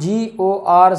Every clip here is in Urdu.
GORs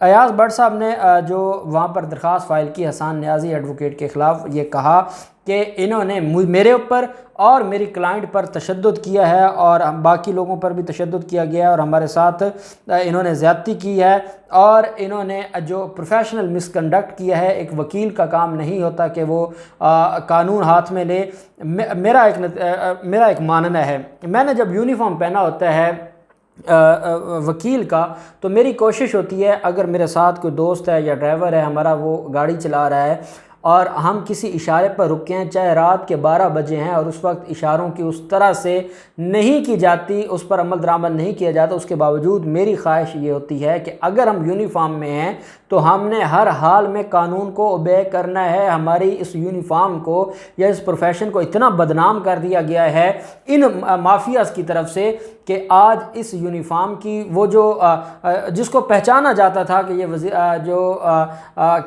ایاز بٹ صاحب نے جو وہاں پر درخواست فائل کی حسان نیازی ایڈوکیٹ کے خلاف، یہ کہا کہ انہوں نے میرے اوپر اور میری کلائنٹ پر تشدد کیا ہے اور باقی لوگوں پر بھی تشدد کیا گیا ہے اور ہمارے ساتھ انہوں نے زیادتی کی ہے، اور انہوں نے جو پروفیشنل مس کنڈکٹ کیا ہے۔ ایک وکیل کا کام نہیں ہوتا کہ وہ قانون ہاتھ میں لے۔ میرا ایک ماننا ہے، میں نے جب یونیفارم پہنا ہوتا ہے وکیل کا، تو میری کوشش ہوتی ہے اگر میرے ساتھ کوئی دوست ہے یا ڈرائیور ہے ہمارا، وہ گاڑی چلا رہا ہے اور ہم کسی اشارے پر رکے ہیں، چاہے رات کے 12 بجے ہیں، اور اس وقت اشاروں کی اس طرح سے نہیں کی جاتی، اس پر عمل درآمد نہیں کیا جاتا، اس کے باوجود میری خواہش یہ ہوتی ہے کہ اگر ہم یونیفارم میں ہیں تو ہم نے ہر حال میں قانون کو اوبے کرنا ہے۔ ہماری اس یونیفارم کو یا اس پروفیشن کو اتنا بدنام کر دیا گیا ہے ان مافیاز کی طرف سے کہ آج اس یونیفارم کی وہ جو جس کو پہچانا جاتا تھا کہ یہ جو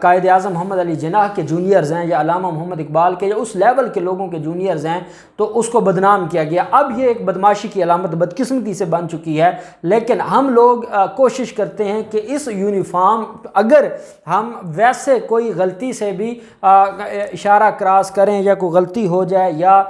قائد اعظم محمد علی جناح کے جونیئرز ہیں یا علامہ محمد اقبال کے یا اس لیول کے لوگوں کے جونیئرز ہیں، تو اس کو بدنام کیا گیا۔ اب یہ ایک بدماشی کی علامت بدقسمتی سے بن چکی ہے، لیکن ہم لوگ کوشش کرتے ہیں کہ اس یونیفارم اگر ہم ویسے کوئی غلطی سے بھی اشارہ کراس کریں یا کوئی غلطی ہو جائے یا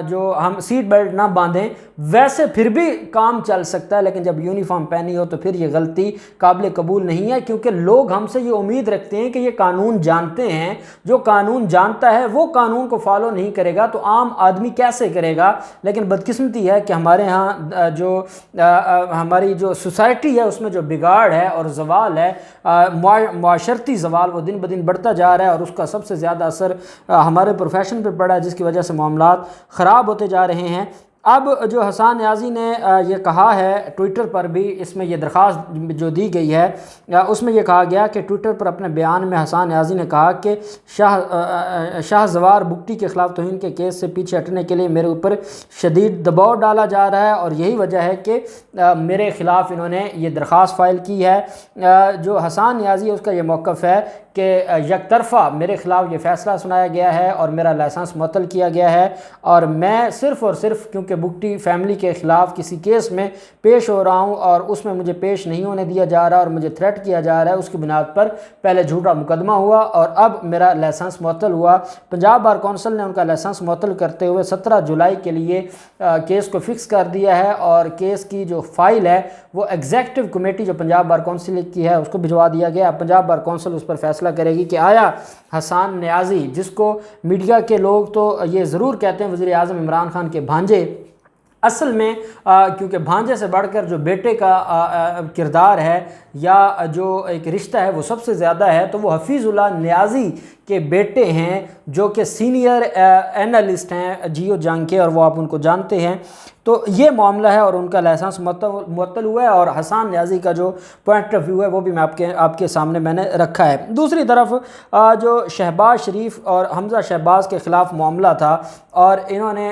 جو ہم سیٹ بیلٹ نہ باندھیں، ویسے پھر بھی کام چل سکتا ہے، لیکن جب یونیفارم پہنی ہو تو پھر یہ غلطی قابل قبول نہیں ہے، کیونکہ لوگ ہم سے یہ امید رکھتے ہیں کہ یہ قانون جانتے ہیں۔ جو قانون جانتا ہے وہ قانون کو فالو نہیں کرے گا تو عام آدمی کیسے کرے گا؟ لیکن بدقسمتی ہے کہ ہمارے ہاں جو ہماری جو سوسائٹی ہے اس میں جو بگاڑ ہے اور زوال ہے، معاشرتی زوال، وہ دن بدن بڑھتا جا رہا ہے، اور اس کا سب سے زیادہ اثر ہمارے پروفیشن پہ پڑا ہے، جس کی وجہ سے معاملات خراب ہوتے جا رہے ہیں۔ اب جو حسان نیازی نے یہ کہا ہے ٹویٹر پر بھی، اس میں یہ درخواست جو دی گئی ہے اس میں یہ کہا گیا کہ ٹویٹر پر اپنے بیان میں حسان نیازی نے کہا کہ شاہ زوار بگٹی کے خلاف توہین کے کیس سے پیچھے ہٹنے کے لیے میرے اوپر شدید دباؤ ڈالا جا رہا ہے، اور یہی وجہ ہے کہ میرے خلاف انہوں نے یہ درخواست فائل کی ہے۔ جو حسان نیازی ہے اس کا یہ موقف ہے کہ یک طرفہ میرے خلاف یہ فیصلہ سنایا گیا ہے اور میرا لائسنس معطل کیا گیا ہے، اور میں صرف اور صرف کیونکہ بگٹی فیملی کے خلاف کسی کیس میں پیش ہو رہا ہوں اور اس میں مجھے پیش نہیں ہونے دیا جا رہا اور مجھے تھریٹ کیا جا رہا ہے، اس کی بنیاد پر پہلے جھوٹا مقدمہ ہوا اور اب میرا لائسنس معطل ہوا۔ پنجاب بار کونسل نے ان کا لائسنس معطل کرتے ہوئے 17 جولائی کے لیے کیس کو فکس کر دیا ہے، اور کیس کی جو فائل ہے وہ ایگزیکٹو کمیٹی جو پنجاب بار کونسل کی ہے اس کو بھجوا دیا گیا۔ پنجاب بار کونسل اس پر فیصلہ کرے گی کہ آیا حسان نیازی، جس کو میڈیا کے لوگ تو یہ ضرور کہتے ہیں وزیر اعظم عمران خان کے بھانجے، اصل میں کیونکہ بھانجے سے بڑھ کر جو بیٹے کا کردار ہے یا جو ایک رشتہ ہے وہ سب سے زیادہ ہے، تو وہ حفیظ اللہ نیازی کے بیٹے ہیں جو کہ سینئر اینالسٹ ہیں جیو جنگ کے، اور وہ آپ ان کو جانتے ہیں۔ تو یہ معاملہ ہے اور ان کا لائسنس معطل ہوا ہے، اور حسان نیازی کا جو پوائنٹ آف ویو ہے وہ بھی میں آپ کے سامنے میں نے رکھا ہے۔ دوسری طرف جو شہباز شریف اور حمزہ شہباز کے خلاف معاملہ تھا، اور انہوں نے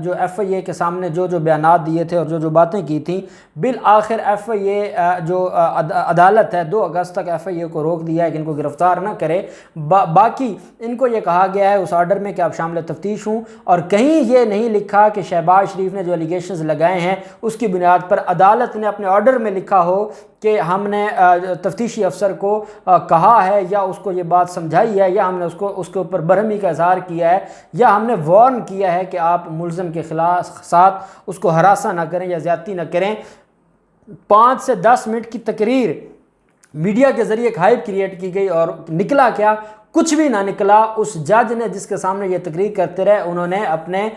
جو ایف آئی اے کے سامنے جو بیانات دیے تھے اور جو باتیں کی تھیں، بالآخر ایف آئی اے جو عدالت ہے 2 اگست تک ایف آئی اے کو روک دیا ہے کہ ان کو گرفتار نہ کرے۔ باقی ان کو یہ کہا گیا ہے اس آرڈر میں کہ آپ شامل تفتیش ہوں، اور کہیں یہ نہیں لکھا کہ شہباز شریف نے جو ایلیگیشنز لگائے ہیں اس کی بنیاد پر عدالت نے اپنے آرڈر میں لکھا ہو کہ ہم نے تفتیشی افسر کو کہا ہے یا اس کو یہ بات سمجھائی ہے یا ہم نے اس کے اوپر برہمی کا اظہار کیا ہے یا ہم نے وارن کیا ہے کہ آپ ملزم کے خلاف ساتھ اس کو ہراساں نہ کریں یا زیادتی نہ کریں۔ 5 سے 10 منٹ کی تقریر میڈیا کے ذریعے ایک ہائپ کریٹ کی گئی، اور نکلا کیا؟ کچھ بھی نہ نکلا۔ اس جج نے جس کے سامنے یہ تقریر کرتے رہے، انہوں نے اپنے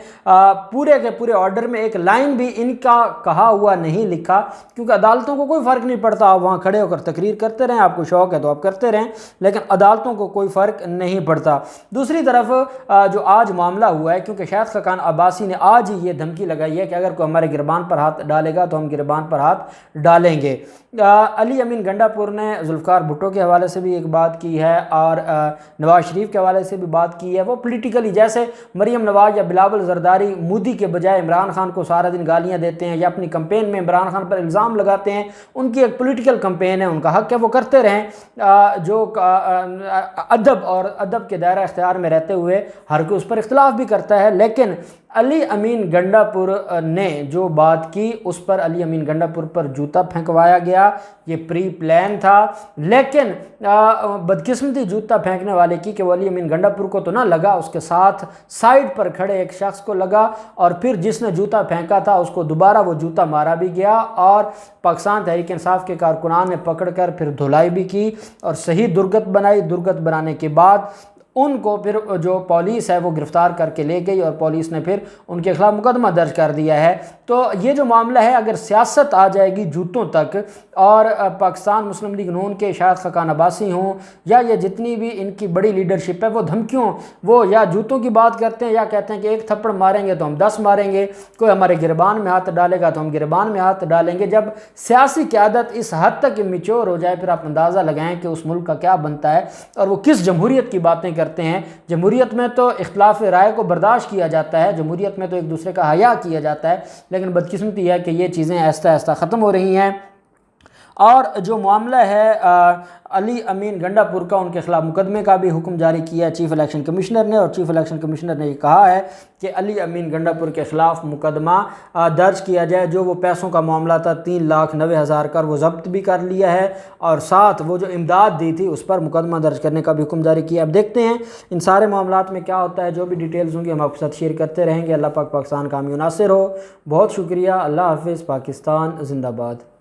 پورے کے پورے آرڈر میں ایک لائن بھی ان کا کہا ہوا نہیں لکھا، کیونکہ عدالتوں کو کوئی فرق نہیں پڑتا، آپ وہاں کھڑے ہو کر تقریر کرتے رہیں، آپ کو شوق ہے تو آپ کرتے رہیں، لیکن عدالتوں کو کوئی فرق نہیں پڑتا۔ دوسری طرف جو آج معاملہ ہوا ہے، کیونکہ شاہد خاقان عباسی نے آج ہی یہ دھمکی لگائی ہے کہ اگر کوئی ہمارے گربان پر ہاتھ ڈالے گا تو ہم گربان پر ہاتھ ڈالیں گے۔ علی امین گنڈا پور نے ذوالفقار بھٹو کے حوالے سے بھی ایک بات کی ہے، اور نواز شریف کے حوالے سے بھی بات کی ہے۔ وہ پولیٹیکلی جیسے مریم نواز یا بلاول زرداری مودی کے بجائے عمران خان کو سارا دن گالیاں دیتے ہیں یا اپنی کمپین میں عمران خان پر الزام لگاتے ہیں، ان کی ایک پولیٹیکل کمپین ہے، ان کا حق ہے وہ کرتے رہیں، جو ادب اور ادب کے دائرہ اختیار میں رہتے ہوئے ہر کوئی اس پر اختلاف بھی کرتا ہے، لیکن علی امین گنڈا پور نے جو بات کی اس پر علی امین گنڈا پور پر جوتا پھینکوایا گیا، یہ پری پلان تھا، لیکن بدقسمتی جوتا پھینکنے والے کی کہ وہ علی امین گنڈا پور کو تو نہ لگا، اس کے ساتھ سائڈ پر کھڑے ایک شخص کو لگا، اور پھر جس نے جوتا پھینکا تھا اس کو دوبارہ وہ جوتا مارا بھی گیا، اور پاکستان تحریک انصاف کے کارکنان نے پکڑ کر پھر دھلائی بھی کی اور صحیح درگت بنائی۔ درگت بنانے کے بعد ان کو پھر جو پولیس ہے وہ گرفتار کر کے لے گئی، اور پولیس نے پھر ان کے خلاف مقدمہ درج کر دیا ہے۔ تو یہ جو معاملہ ہے، اگر سیاست آ جائے گی جوتوں تک، اور پاکستان مسلم لیگ نون کے شاہد خاقان عباسی ہوں یا یہ جتنی بھی ان کی بڑی لیڈرشپ ہے، وہ دھمکیوں، وہ یا جوتوں کی بات کرتے ہیں یا کہتے ہیں کہ ایک تھپڑ ماریں گے تو ہم 10 ماریں گے، کوئی ہمارے گریبان میں ہاتھ ڈالے گا تو ہم گریبان میں ہاتھ ڈالیں گے۔ جب سیاسی قیادت اس حد تک میچور ہو جائے، پھر آپ اندازہ لگائیں کہ اس ملک کا کیا بنتا ہے، اور وہ کس جمہوریت کی باتیں کرتے ہیں۔ جمہوریت میں تو اختلاف رائے کو برداشت کیا جاتا ہے، جمہوریت میں تو ایک دوسرے کا حیا کیا جاتا ہے، لیکن بدقسمتی ہے کہ یہ چیزیں آہستہ آہستہ ختم ہو رہی ہیں۔ اور جو معاملہ ہے علی امین گنڈا پور کا، ان کے خلاف مقدمے کا بھی حکم جاری کیا چیف الیکشن کمشنر نے، اور چیف الیکشن کمشنر نے یہ کہا ہے کہ علی امین گنڈا پور کے خلاف مقدمہ درج کیا جائے۔ جو وہ پیسوں کا معاملہ تھا 3,90,000 کا، وہ ضبط بھی کر لیا ہے، اور ساتھ وہ جو امداد دی تھی اس پر مقدمہ درج کرنے کا بھی حکم جاری کیا۔ اب دیکھتے ہیں ان سارے معاملات میں کیا ہوتا ہے، جو بھی ڈیٹیلز ہوں گی ہم آپ کے ساتھ شیئر کرتے رہیں گے۔ اللہ پاک پاکستان کامیاب ناصر ہو۔ بہت شکریہ، اللہ حافظ، پاکستان زندہ باد۔